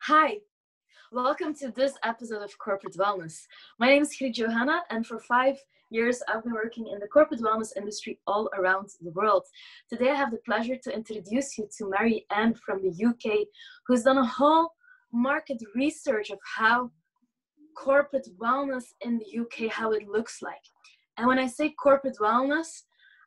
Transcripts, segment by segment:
Hi, welcome to this episode of Corporate Wellness. My name is Griet Johanna, and for 5 years I've been working in the corporate wellness industry all around the world. Today I have the pleasure to introduce you to Ann from the UK, who's done a whole market research of how corporate wellness in the UK, how it looks like. And when I say corporate wellness,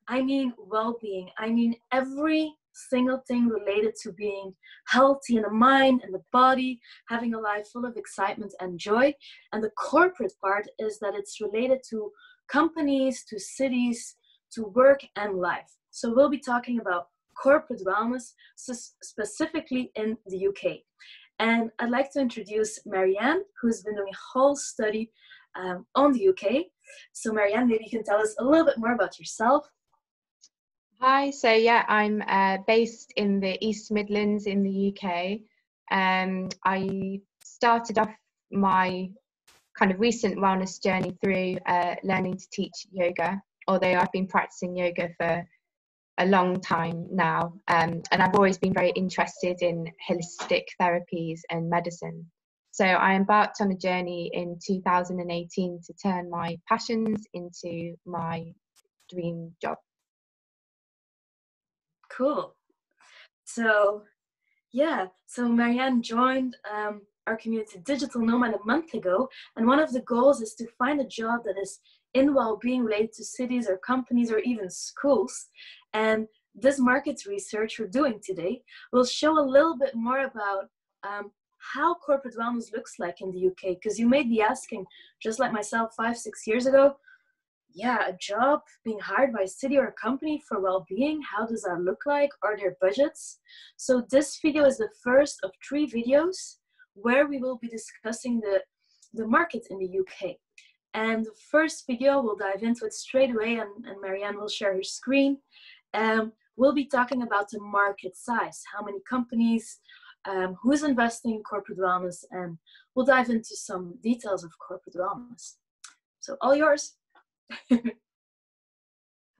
I mean well-being. I mean every single thing related to being healthy in the mind and the body, having a life full of excitement and joy. And the corporate part is that it's related to companies, to cities, to work and life. So we'll be talking about corporate wellness, specifically in the UK. And I'd like to introduce Ann, who's been doing a whole study on the UK. So Ann, maybe you can tell us a little bit more about yourself. Hi, I'm based in the East Midlands in the UK. I started off my kind of recent wellness journey through learning to teach yoga, although I've been practicing yoga for a long time now, and I've always been very interested in holistic therapies and medicine. So I embarked on a journey in 2018 to turn my passions into my dream job. Cool. So Ann joined our community Digital Nomad a month ago, and one of the goals is to find a job that is in well-being related to cities or companies or even schools. And this market research we're doing today will show a little bit more about how corporate wellness looks like in the UK, because you may be asking, just like myself 5-6 years ago, a job being hired by a city or a company for well-being, how does that look like? Are there budgets? So this video is the first of 3 videos where we will be discussing the market in the UK. And the first video, we'll dive into it straight away, and Ann will share her screen. We'll be talking about the market size, how many companies, who's investing in corporate wellness, and we'll dive into some details of corporate wellness. So all yours.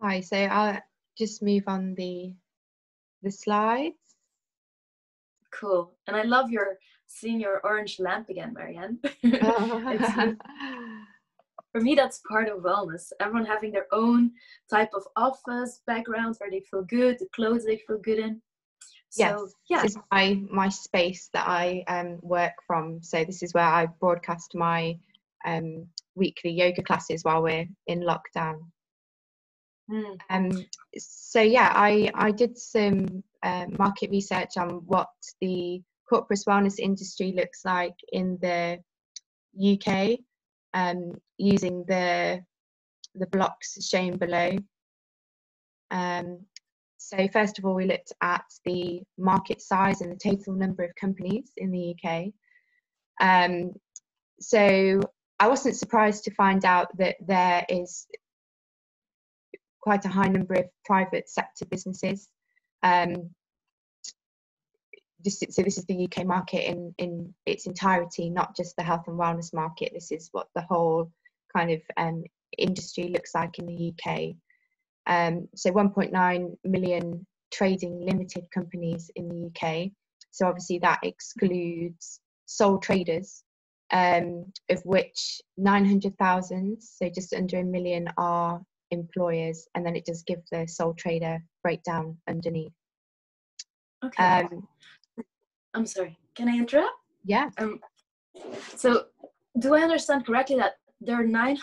Hi, so I'll just move on the slides. Cool. And I love seeing your orange lamp again, Ann. For me, that's part of wellness. Everyone having their own type of office background where they feel good, the clothes they feel good in. So, This is my space that I work from. So this is where I broadcast my weekly yoga classes while we're in lockdown. I did some market research on what the corporate wellness industry looks like in the UK, using the blocks shown below. So first of all, we looked at the market size and the total number of companies in the UK. So I wasn't surprised to find out that there is quite a high number of private sector businesses. So this is the UK market in its entirety, not just the health and wellness market. This is what the whole kind of industry looks like in the UK. So 1.9 million trading limited companies in the UK. So obviously that excludes sole traders, of which 900,000, so just under 1 million, are employers, and then it does give the sole trader breakdown underneath. Okay. I'm sorry, can I interrupt? Yeah. So do I understand correctly that there are 9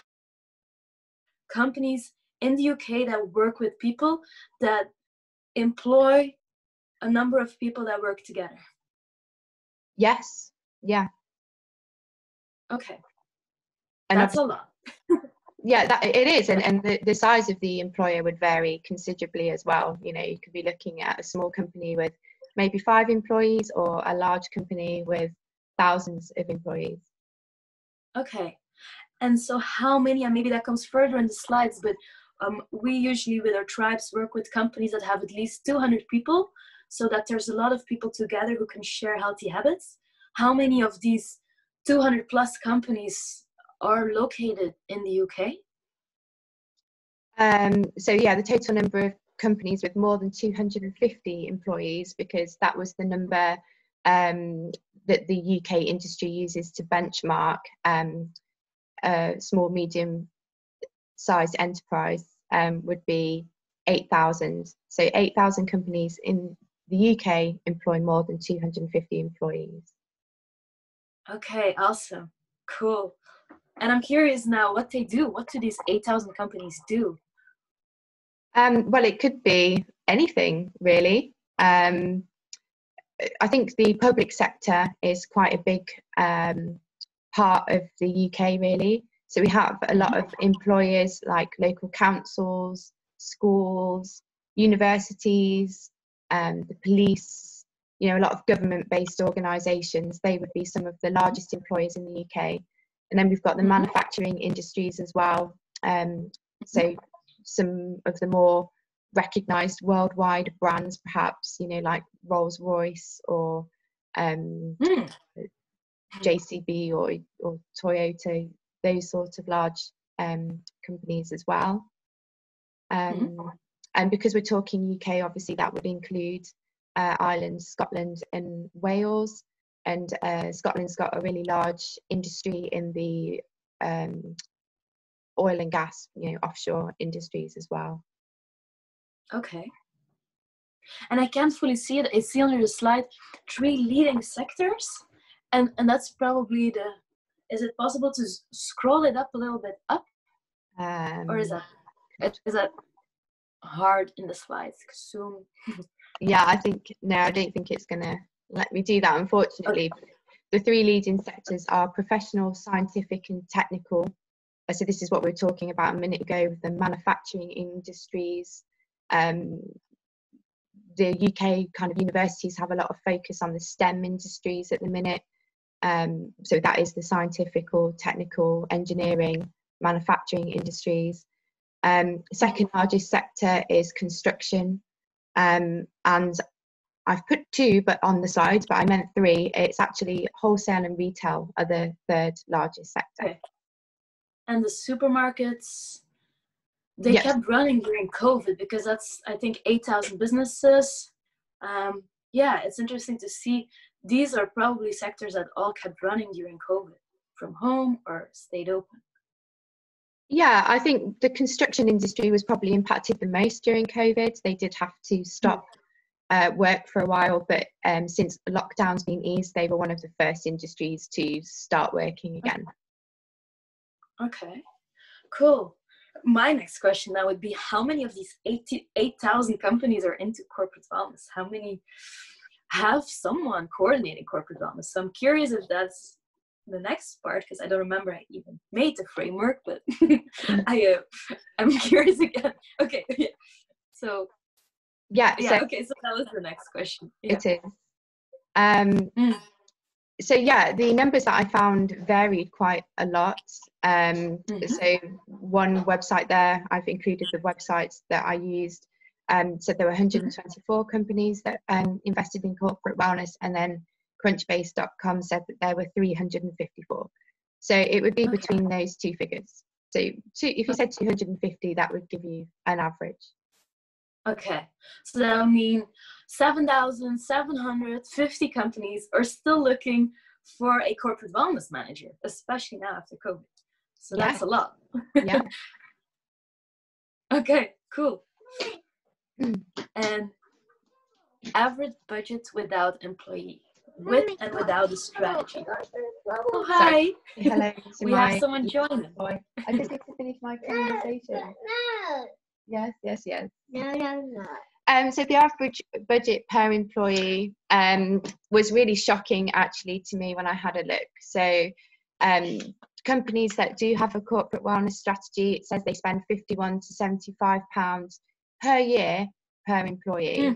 companies in the UK that work with people that employ a number of people that work together? Yes. Yeah. Okay. And that's a lot. Yeah, that it is, and the size of the employer would vary considerably as well. You know, you could be looking at a small company with maybe 5 employees, or a large company with thousands of employees. Okay. And so how many, and maybe that comes further in the slides, but we usually with our tribes work with companies that have at least 200 people, so that there's a lot of people together who can share healthy habits. How many of these 200 plus companies are located in the UK? So the total number of companies with more than 250 employees, because that was the number that the UK industry uses to benchmark small, medium sized enterprise would be 8,000. So 8,000 companies in the UK employ more than 250 employees. Okay, awesome. Cool. And I'm curious now what they do. What do these 8,000 companies do? Well, it could be anything, really. I think the public sector is quite a big part of the UK, really. So we have a lot of employers like local councils, schools, universities, the police, you know, a lot of government-based organisations. They would be some of the largest employers in the UK. And then we've got the manufacturing industries as well. So some of the more recognised worldwide brands, perhaps, you know, like Rolls-Royce or JCB or Toyota, those sorts of large companies as well. And because we're talking UK, obviously that would include Ireland, Scotland and Wales. And Scotland's got a really large industry in the oil and gas, you know, offshore industries as well. Okay. And I can't fully see it. I see on your slide 3 leading sectors. And that's probably is it possible to scroll it up a little bit up? Or is that hard in the slides? Zoom. Yeah, I don't think it's going to let me do that, unfortunately. Okay. The 3 leading sectors are professional, scientific and technical. So this is what we were talking about a minute ago with the manufacturing industries. The UK kind of universities have a lot of focus on the STEM industries at the minute. So that is the scientific or technical, engineering, manufacturing industries. Second largest sector is construction. And I've put 2 but on the slides, but I meant 3. It's actually wholesale and retail are the 3rd largest sector. Okay. And the supermarkets, they kept running during COVID because that's, I think, 8,000 businesses. Yeah, it's interesting to see. These are probably sectors that all kept running during COVID, from home or stayed open. Yeah, I think the construction industry was probably impacted the most during COVID. They did have to stop work for a while, but since lockdown's been eased, they were one of the first industries to start working again. Okay, cool. My next question now would be, how many of these 8,000 companies are into corporate wellness? How many have someone coordinating corporate wellness? So I'm curious if that's the next part, because I don't remember I even made the framework, but I'm curious again. Okay, yeah. So okay, so that was the next question. Yeah. It is. So yeah, the numbers that I found varied quite a lot. So one website there, I've included the websites that I used. So there were 124 companies that invested in corporate wellness, and then Crunchbase.com said that there were 354. So it would be between those 2 figures. So if you said 250, that would give you an average. Okay, so that would mean 7,750 companies are still looking for a corporate wellness manager, especially now after COVID. So that's a lot. Yeah. Okay, cool. And average budget without employee, with and without a strategy. Oh, hi. Hello. We have someone joining. I just need to finish my conversation. Yes. No. So the average budget per employee was really shocking, actually, to me when I had a look. So companies that do have a corporate wellness strategy, it says they spend £51 to £75 per year per employee.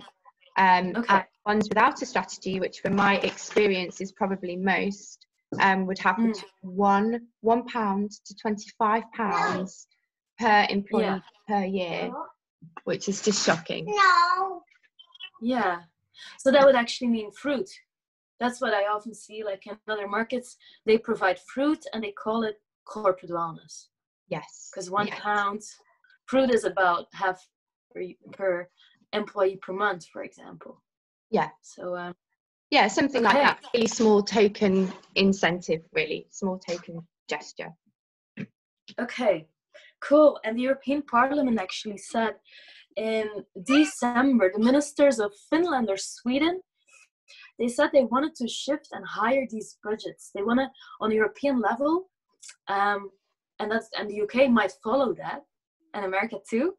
And ones without a strategy, which from my experience is probably most, would have between £1 to £25 per employee per year, which is just shocking. Yeah, so that would actually mean fruit. That's what I often see, like in other markets, they provide fruit and they call it corporate wellness. Yes. Because £1 fruit is about half per employee per month, for example. Yeah. So Yeah, something like Okay. that. Really small token incentive, really small token gesture. Okay, cool. And the European Parliament actually said in December, the ministers of Finland or Sweden, they said they wanted to shift and hire these budgets. They want to, on a European level, and the UK might follow that, and America too.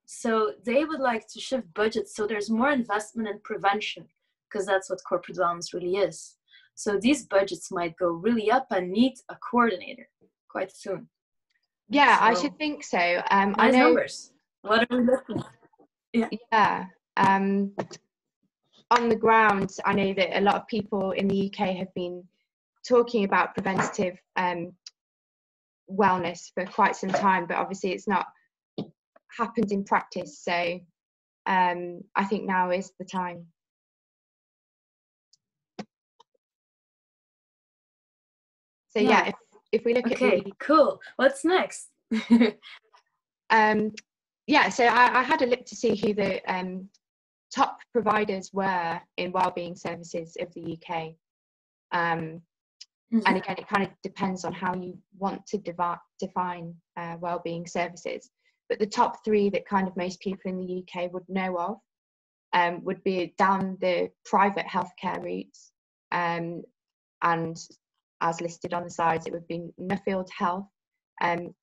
So they would like to shift budgets so there's more investment in prevention, because that's what corporate wellness really is. So these budgets might go really up and need a coordinator quite soon. Yeah, So, I should think so. nice I know numbers. What are we looking at? Yeah. On the ground, I know that a lot of people in the UK have been talking about preventative wellness for quite some time, but obviously it's not happened in practice. So I think now is the time. So yeah, if we look at the cool. What's next? Yeah, so I had a look to see who the top providers were in wellbeing services of the UK. And again, it kind of depends on how you want to define wellbeing services. But the top three that kind of most people in the UK would know of would be down the private healthcare routes. And as listed on the sides, it would be Nuffield Health,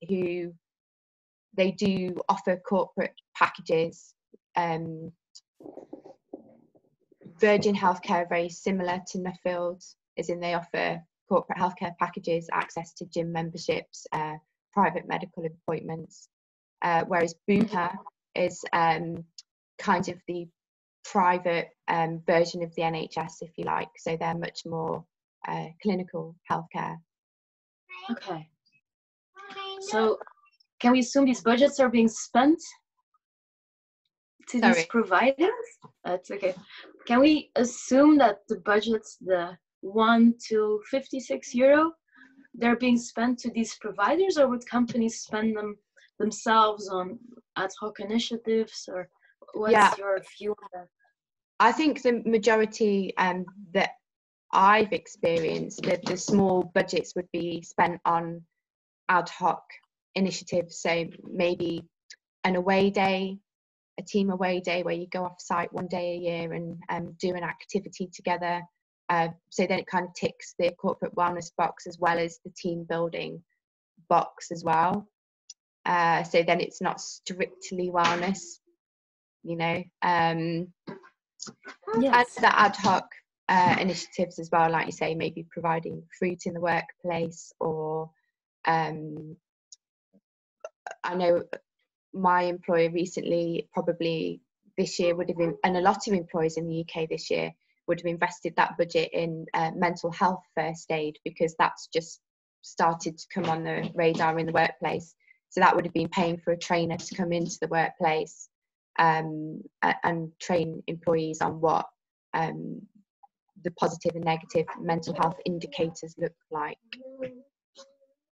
who they do offer corporate packages. Virgin Healthcare, very similar to Nuffield, as in they offer corporate healthcare packages, access to gym memberships, private medical appointments, whereas Bupa is kind of the private version of the NHS, if you like. So they're much more clinical healthcare. Okay. So can we assume these budgets are being spent to these providers? That's okay. Can we assume that the budgets, the 1 to 56 euro, they're being spent to these providers, or would companies spend them themselves on ad hoc initiatives, or what's your view on that? I think the majority that I've experienced, the small budgets would be spent on ad hoc initiatives. So maybe an away day, a team away day where you go off site one day a year and do an activity together. So then it kind of ticks the corporate wellness box as well as the team building box as well. So then it's not strictly wellness, you know. And the ad hoc initiatives as well, like you say, maybe providing fruit in the workplace, or I know my employer recently, probably this year would have been, and a lot of employers in the UK this year would have invested that budget in mental health first aid, because that's just started to come on the radar in the workplace. So that would have been paying for a trainer to come into the workplace and train employees on what the positive and negative mental health indicators look like.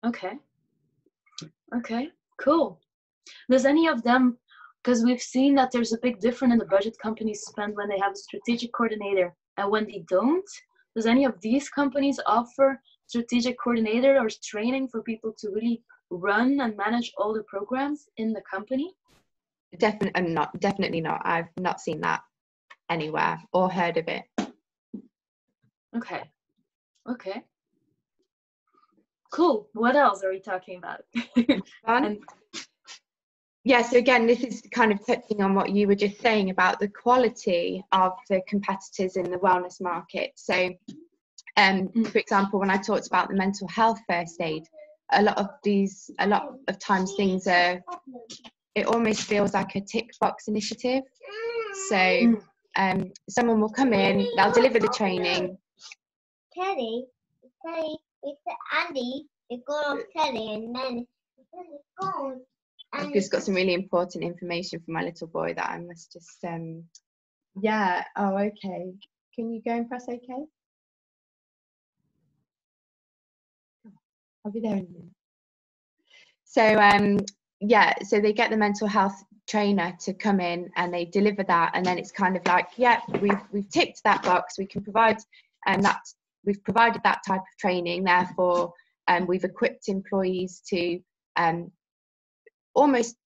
Okay, cool. Does any of them, because we've seen that there's a big difference in the budget companies spend when they have a strategic coordinator and when they don't, does any of these companies offer strategic coordinator or training for people to really run and manage all the programs in the company? Definitely not. I've not seen that anywhere or heard of it. Okay. Cool. What else are we talking about? Yeah, so again, this is kind of touching on what you were just saying about the quality of the competitors in the wellness market. So, for example, when I talked about the mental health first aid, a lot of times things it almost feels like a tick box initiative. So, someone will come in, they'll deliver the training. Teddy, with Andy, they go off Teddy, and then go. I've just got some really important information for my little boy that I must just yeah. Oh, okay. Can you go and press OK? I'll be there in a minute. So yeah, so they get the mental health trainer to come in and they deliver that, and then it's kind of like, yeah, we've ticked that box, we can provide, and that we've provided that type of training, therefore we've equipped employees to almost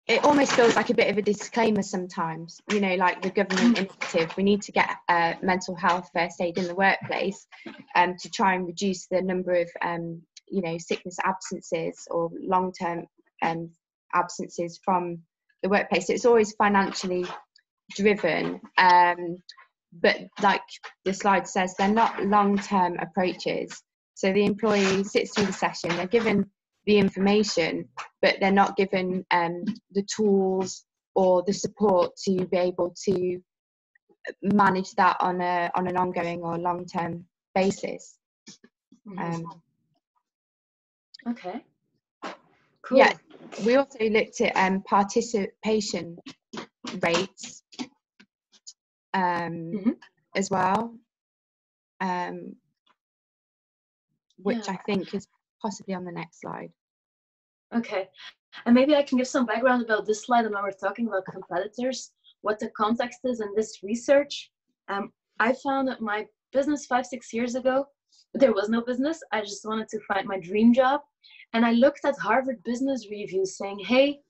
it almost feels like a bit of a disclaimer sometimes, you know, like the government initiative, we need to get mental health first aid in the workplace to try and reduce the number of you know, sickness absences or long-term absences from the workplace. So it's always financially driven, but like the slide says, they're not long-term approaches. So the employee sits through the session, they're given the information, but they're not given the tools or the support to be able to manage that on an ongoing or long-term basis. Okay, cool. Yeah, we also looked at participation rates as well, which I think is possibly on the next slide. Okay, and maybe I can give some background about this slide and when we're talking about competitors, what the context is in this research. I found that my business 5-6 years ago, there was no business. I just wanted to find my dream job. And I looked at Harvard Business Review saying, hey,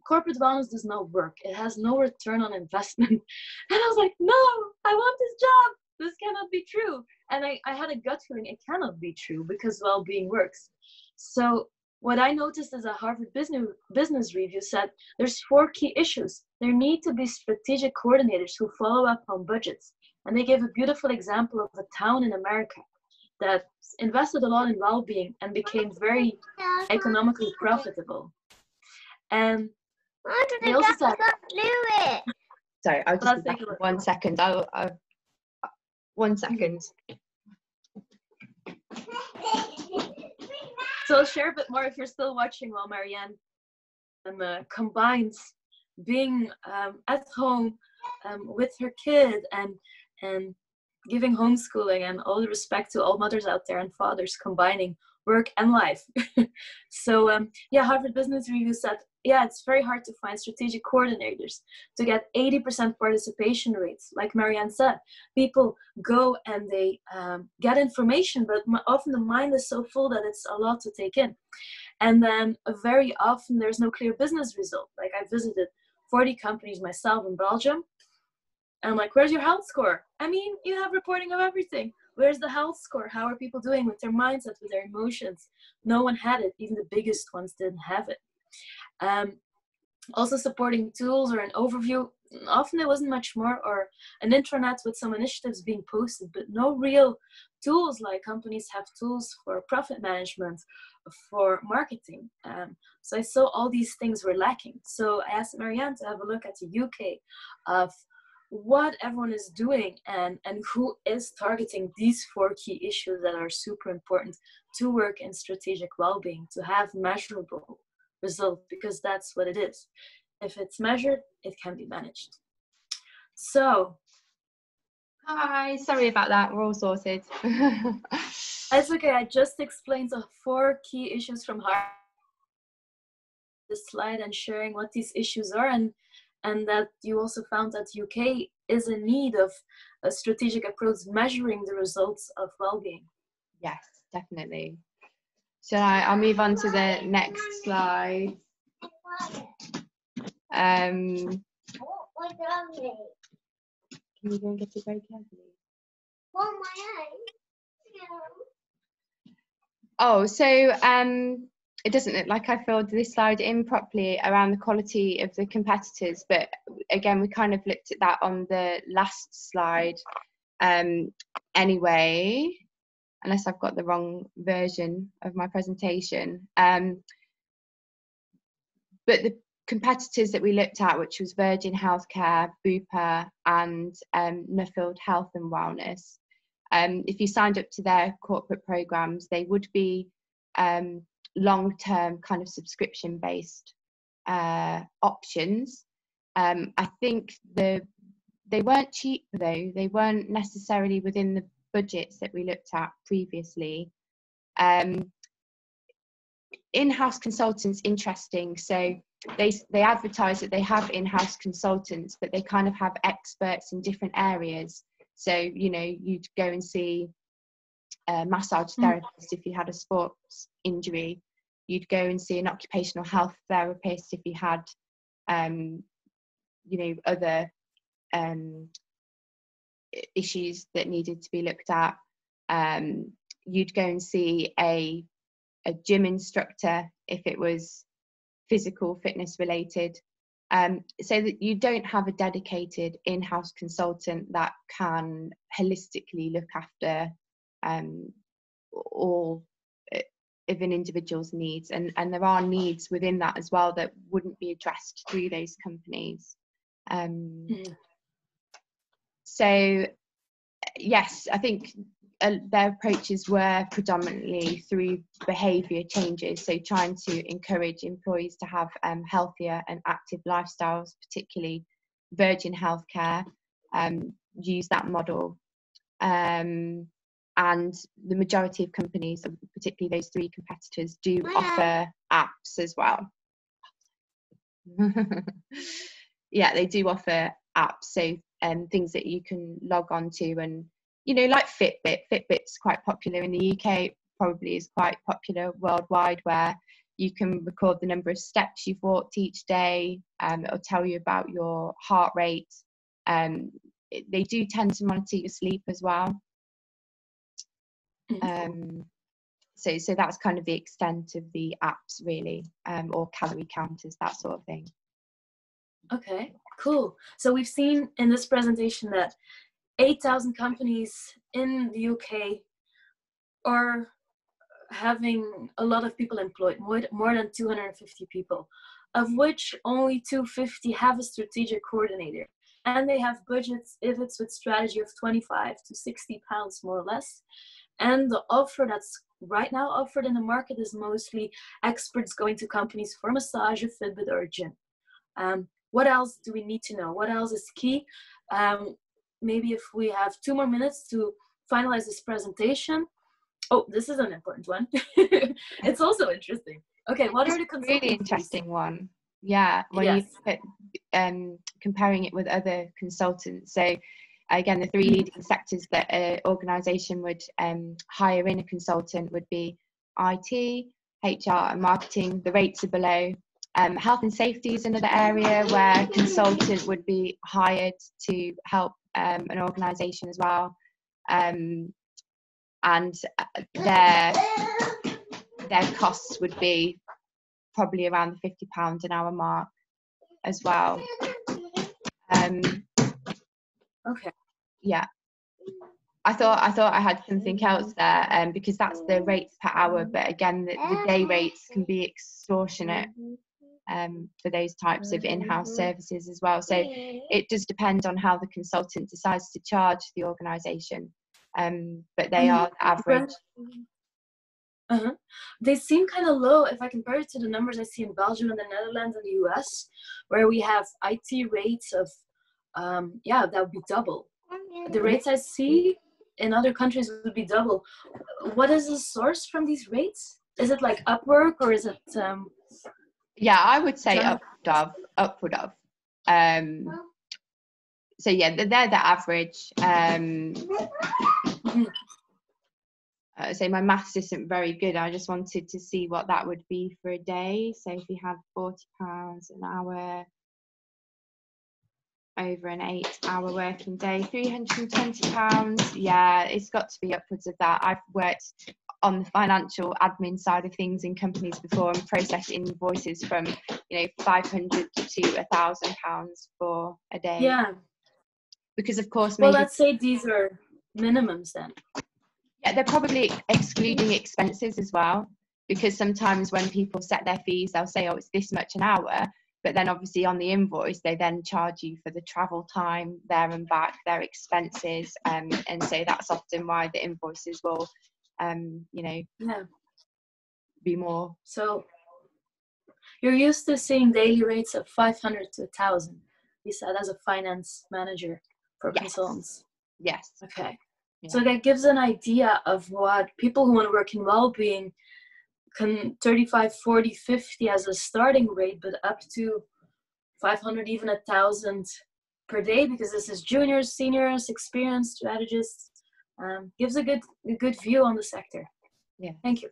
corporate wellness does not work. It has no return on investment. And I was like, no, I want this job. This cannot be true. And I had a gut feeling it cannot be true because well-being works. So what I noticed is that Harvard Business Review said there's 4 key issues. There need to be strategic coordinators who follow up on budgets. And they gave a beautiful example of a town in America that invested a lot in well-being and became very economically profitable. And they also said, sorry, I'll just take 1 second. I'll 1 second. So I'll share a bit more if you're still watching while Marianne combines being at home with her kid and giving homeschooling, and all the respect to all mothers out there and fathers combining work and life. So yeah, Harvard Business Review said, yeah, it's very hard to find strategic coordinators to get 80% participation rates. Like Marianne said, people go and they get information, but often the mind is so full that it's a lot to take in. And then very often there's no clear business result. Like I visited 40 companies myself in Belgium. And I'm like, where's your health score? I mean, you have reporting of everything. Where's the health score? How are people doing with their mindset, with their emotions? No one had it. Even the biggest ones didn't have it. Also supporting tools or an overview. Often there wasn't much more, or an intranet with some initiatives being posted, but no real tools. Like companies have tools for profit management, for marketing. So I saw all these things were lacking. So I asked Marianne to have a look at the UK of what everyone is doing and who is targeting these 4 key issues that are super important to work in strategic well-being, to have measurable results, because that's what it is. If it's measured, it can be managed. So hi, sorry about that, we're all sorted. It's okay. I just explained the 4 key issues from Harvard, the slide, and sharing what these issues are, and that you also found that UK is in need of a strategic approach measuring the results of well-being. Yes, definitely. So I'll move on to the next slide. Can you go and get it very carefully? Oh, so it doesn't look like I filled this slide in properly around the quality of the competitors, but again, we kind of looked at that on the last slide anyway, unless I've got the wrong version of my presentation. But the competitors that we looked at, which was Virgin Healthcare, Bupa, and Nuffield Health and Wellness, if you signed up to their corporate programs, they would be long-term kind of subscription-based options. I think they weren't cheap though. They weren't necessarily within the budgets that we looked at previously. in-house consultants, interesting. So they advertise that they have in-house consultants, but they kind of have experts in different areas. So, you know, you'd go and see a massage therapist if you had a sports injury. You'd go and see an occupational health therapist if you had, you know, other issues that needed to be looked at. You'd go and see a gym instructor if it was physical fitness related, so that you don't have a dedicated in-house consultant that can holistically look after all of an individual's needs, and there are needs within that as well that wouldn't be addressed through those companies. So yes, I think their approaches were predominantly through behaviour changes, so trying to encourage employees to have healthier and active lifestyles, particularly Virgin Healthcare use that model, and the majority of companies, particularly those 3 competitors, do offer apps as well. Yeah, they do offer apps, so things that you can log on to, and you know, like Fitbit's quite popular in the UK, probably is quite popular worldwide, where you can record the number of steps you've walked each day. It'll tell you about your heart rate. They do tend to monitor your sleep as well. So that's kind of the extent of the apps, really, or calorie counters, that sort of thing. Okay, cool. So we've seen in this presentation that 8,000 companies in the UK are having a lot of people employed, more than 250 people, of which only 250 have a strategic coordinator. And they have budgets, if it's with strategy, of 25 to 60 pounds, more or less. And the offer that's right now offered in the market is mostly experts going to companies for massage, a Fitbit, or a gym. What else do we need to know? What else is key? Maybe if we have 2 more minutes to finalize this presentation. Oh, this is an important one. It's also interesting. Okay, what are the consulting really interesting one? Yeah, when you look at comparing it with other consultants. So again, the 3 leading sectors that an organisation would hire in a consultant would be IT, HR, and marketing. The rates are below. Health and safety is another area where a consultant would be hired to help an organisation as well, and their costs would be probably around the £50 an hour mark as well. Okay. Yeah, I thought I had something else there, because that's the rates per hour, but again, the day rates can be extortionate for those types of in-house services as well. So it does depend on how the consultant decides to charge the organisation, but they are average. They seem kind of low if I compare it to the numbers I see in Belgium and the Netherlands and the US, where we have IT rates of that would be double. The rates I see in other countries would be double. What is the source from these rates? Is it like Upwork, or is it yeah, I would say upward of. So yeah, they're the average. So my maths isn't very good. I just wanted to see what that would be for a day. So if we had £40 an hour over an 8-hour working day, £320. Yeah, it's got to be upwards of that. I've worked on the financial admin side of things in companies before and processed invoices from, you know, £500 to £1,000 for a day. Yeah. Because of course, well, let's say these are minimums then. Yeah, they're probably excluding expenses as well, because sometimes when people set their fees, they'll say, oh, it's this much an hour, but then obviously on the invoice they then charge you for the travel time there and back, their expenses, and so that's often why the invoices will be more. So you're used to seeing daily rates of 500 to 1,000, you said, as a finance manager for consultants. Yes. Okay. Yeah. So that gives an idea of what people who want to work in well-being 35, 40, 50 as a starting rate, but up to 500, even 1,000 per day, because this is juniors, seniors, experienced strategists. Gives a good view on the sector. Yeah. Thank you.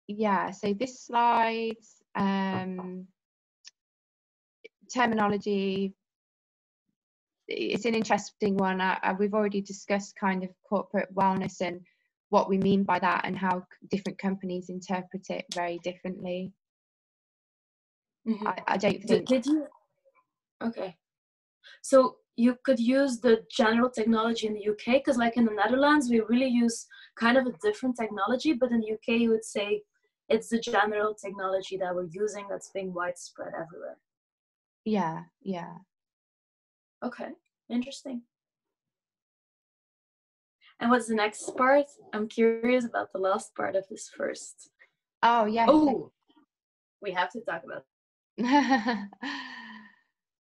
Yeah, so this slide, terminology, it's an interesting one. We've already discussed kind of corporate wellness and what we mean by that, and how different companies interpret it very differently. I don't think... Did you? Okay. So you could use the general technology in the UK, because like in the Netherlands, we really use kind of a different technology, but in the UK, you would say it's the general technology that we're using that's being widespread everywhere. Yeah, yeah. Okay, interesting. And what's the next part? I'm curious about the last part of this first. Oh, yeah. Oh, we have to talk about it.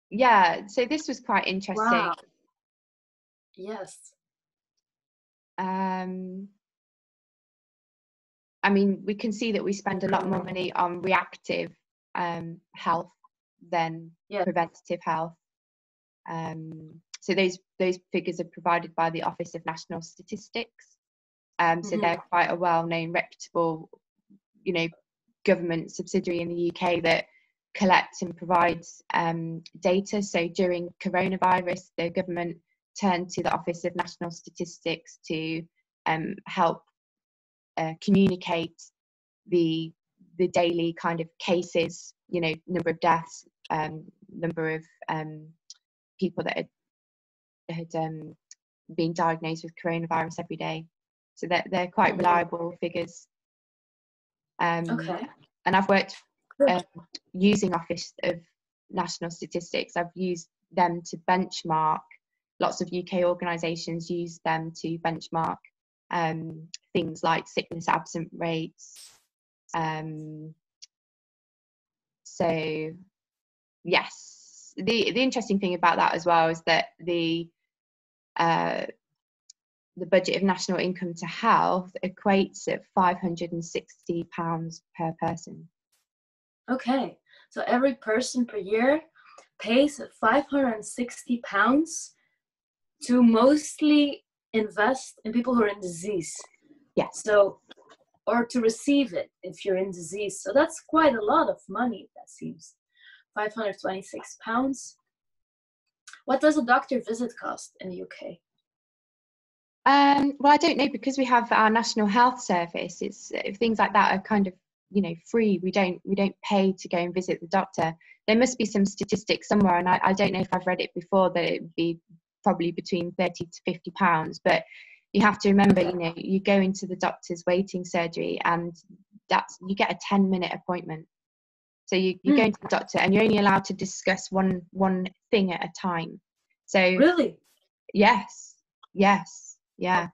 Yeah, so this was quite interesting. Wow. Yes. I mean, we can see that we spend a lot more money on reactive health than preventative health. So those figures are provided by the Office of National Statistics. So they're quite a well-known, reputable, government subsidiary in the UK that collects and provides data. So during coronavirus, the government turned to the Office of National Statistics to help communicate the daily kind of cases, number of deaths, number of people that had been diagnosed with coronavirus every day. So they're quite reliable figures. Okay. And I've worked using Office of National Statistics. I've used them to benchmark. Lots of UK organisations use them to benchmark things like sickness absent rates. So yes, the interesting thing about that as well is that the budget of national income to health equates at £560 per person. Okay, so every person per year pays £560 to mostly invest in people who are in disease. Yes. So, or to receive it if you're in disease. So that's quite a lot of money, that seems. £526. What does a doctor visit cost in the UK? Well, I don't know, because we have our National Health Service. It's things like that are kind of free. We don't pay to go and visit the doctor. There must be some statistics somewhere, and I don't know if I've read it before, that it would be probably between £30 to £50. But you have to remember, you go into the doctor's waiting surgery, and you get a 10-minute appointment. So you go into the doctor, and you're only allowed to discuss one thing at a time. So really? Yes. Yeah.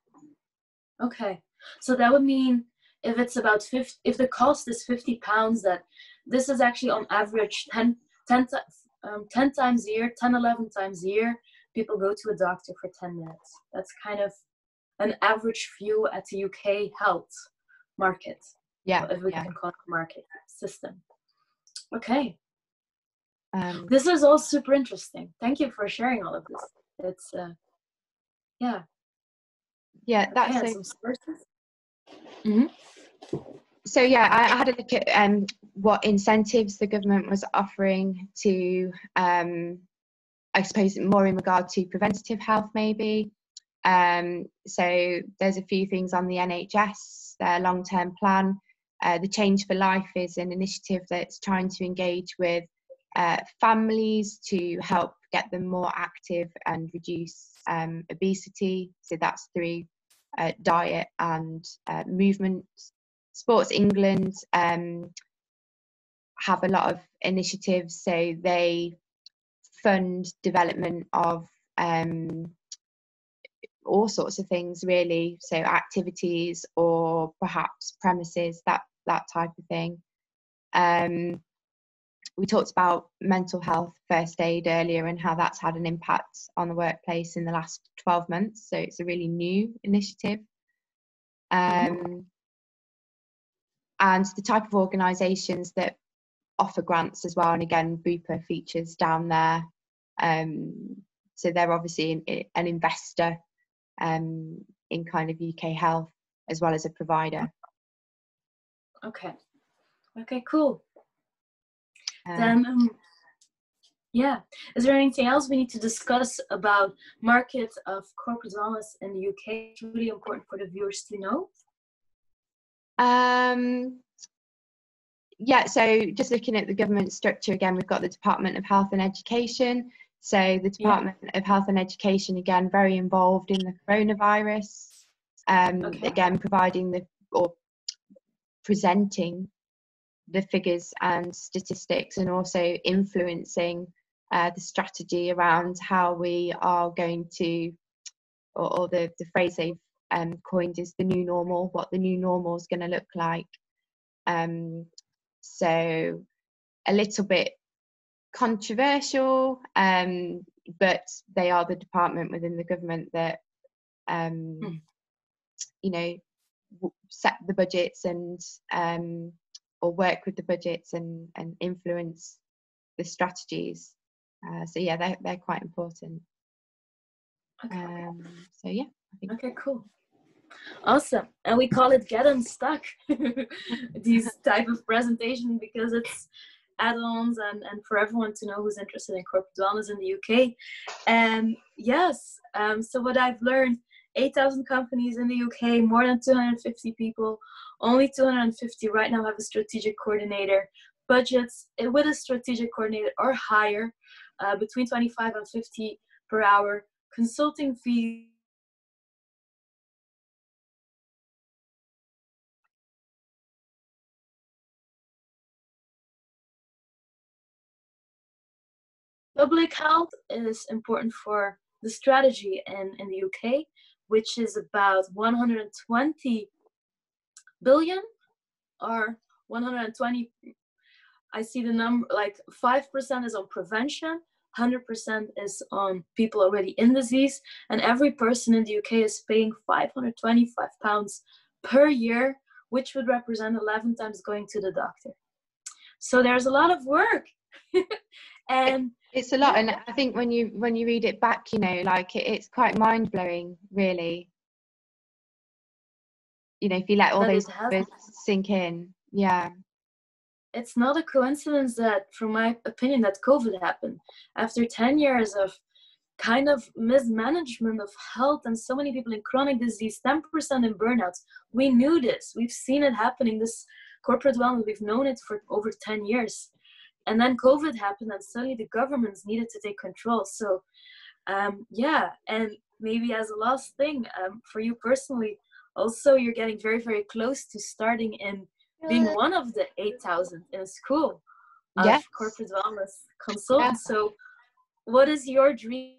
Okay, so that would mean if it's about if the cost is £50, that this is actually on average 10 times a year, 11 times a year, people go to a doctor for 10 minutes. That's kind of an average view at the UK health market. Yeah. If we can call it market system. Okay. This is all super interesting. Thank you for sharing all of this. It's that's okay, some sources. So yeah, I had a look at what incentives the government was offering to I suppose more in regard to preventative health maybe. So there's a few things on the NHS, their long-term plan. The Change for Life is an initiative that's trying to engage with families to help get them more active and reduce obesity. So that's through diet and movement. Sports England have a lot of initiatives, so they fund development of all sorts of things really, so activities or perhaps premises, that type of thing. we talked about mental health first aid earlier and how that's had an impact on the workplace in the last 12 months. So it's a really new initiative. And the type of organisations that offer grants as well. And again, Bupa features down there. So they're obviously an investor in kind of UK health as well as a provider. Okay, cool. Then, yeah, is there anything else we need to discuss about market of corporate wellness in the UK? It's really important for the viewers to know. Yeah, so just looking at the government structure again, we've got the Department of Health and Education. So the Department of Health and Education, again, very involved in the coronavirus. Again, providing or presenting the figures and statistics, and also influencing the strategy around how we are going to, or the phrase they've coined is the new normal, what the new normal is going to look like. So a little bit controversial, but they are the department within the government that you know, set the budgets and or work with the budgets and influence the strategies. So yeah, they're quite important. So yeah, I think. Okay, cool. Awesome. And we call it Get Unstuck, these type of presentation, because it's add-ons and for everyone to know who's interested in corporate wellness in the UK. And yes, so what I've learned, 8,000 companies in the UK, more than 250 people, only 250 right now have a strategic coordinator. Budgets with a strategic coordinator are higher, between 25 and 50 per hour. Consulting fees Public health is important for the strategy in the UK, which is about 120 billion or 120. I see the number, like 5% is on prevention, 100% is on people already in disease, and every person in the UK is paying £525 per year, which would represent 11 times going to the doctor. So there's a lot of work. And it's a lot, and I think when you read it back, you know, like it's quite mind-blowing, really. You know, if you let all those numbers sink in. Yeah, it's not a coincidence that, from my opinion, that COVID happened after 10 years of kind of mismanagement of health and so many people in chronic disease, 10% in burnouts. We knew this. We've seen it happening. This corporate wellness, we've known it for over 10 years. And then COVID happened, and suddenly the governments needed to take control. So, yeah, and maybe as a last thing, for you personally, also you're getting very, very close to starting in being one of the 8,000 in a school of corporate wellness consultants. Yeah. So, what is your dream?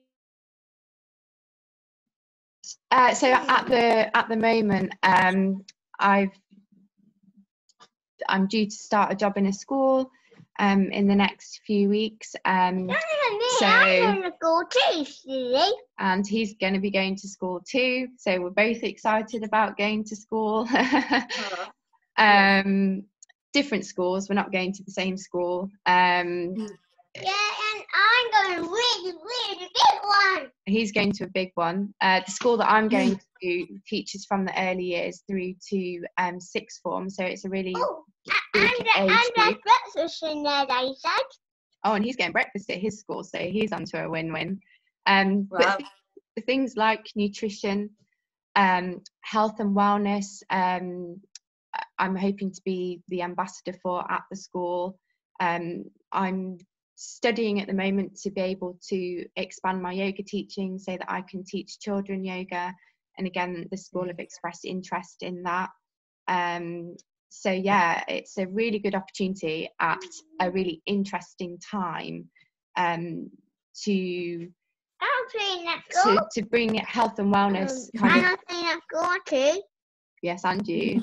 So at the moment, I'm due to start a job in a school in the next few weeks. I'm going to go too, and he's going to be going to school too. So we're both excited about going to school. Different schools. We're not going to the same school. Yeah, and I'm going to really big one. He's going to a big one. The school that I'm going to teaches from the early years through to sixth form. So it's a really big age group. There's breakfast in there, they said. Oh, and he's getting breakfast at his school, so he's onto a win-win. But things like nutrition, health and wellness, I'm hoping to be the ambassador for at the school. I'm studying at the moment to be able to expand my yoga teaching so that I can teach children yoga. And again, the school have expressed interest in that. So yeah, it's a really good opportunity at a really interesting time to bring health and wellness yes, and you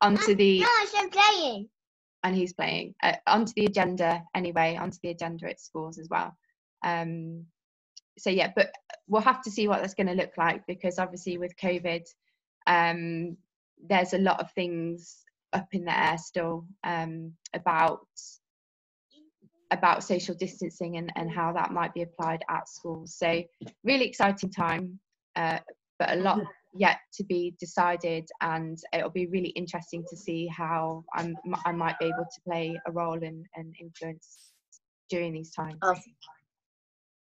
onto the and he's playing onto the agenda anyway, onto the agenda at schools as well. So yeah, but we'll have to see what that's going to look like, because obviously with COVID, there's a lot of things up in the air still, about social distancing and how that might be applied at schools. So really exciting time, but a lot yet to be decided, and it'll be really interesting to see how I might be able to play a role and influence during these times. Awesome.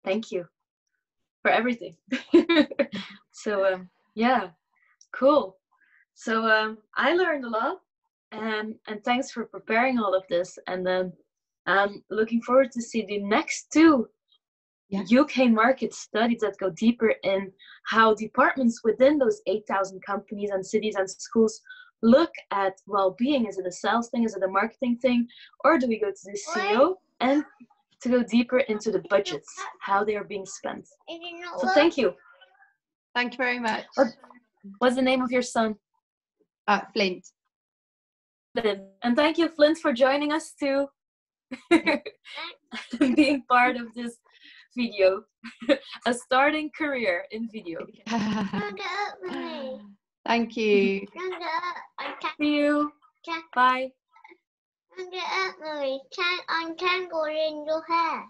Thank you for everything. So yeah, cool. So I learned a lot, and thanks for preparing all of this. And then I'm looking forward to see the next two UK market studies that go deeper in how departments within those 8,000 companies and cities and schools look at well-being. Is it a sales thing? Is it a marketing thing? Or do we go to the CEO and to go deeper into the budgets, how they are being spent? So thank you. Thank you very much. What's the name of your son? Flint. Flint. And thank you, Flint, for joining us too. Being part of this video. A starting career in video. Thank you. See you. Bye. Untangle in your hair.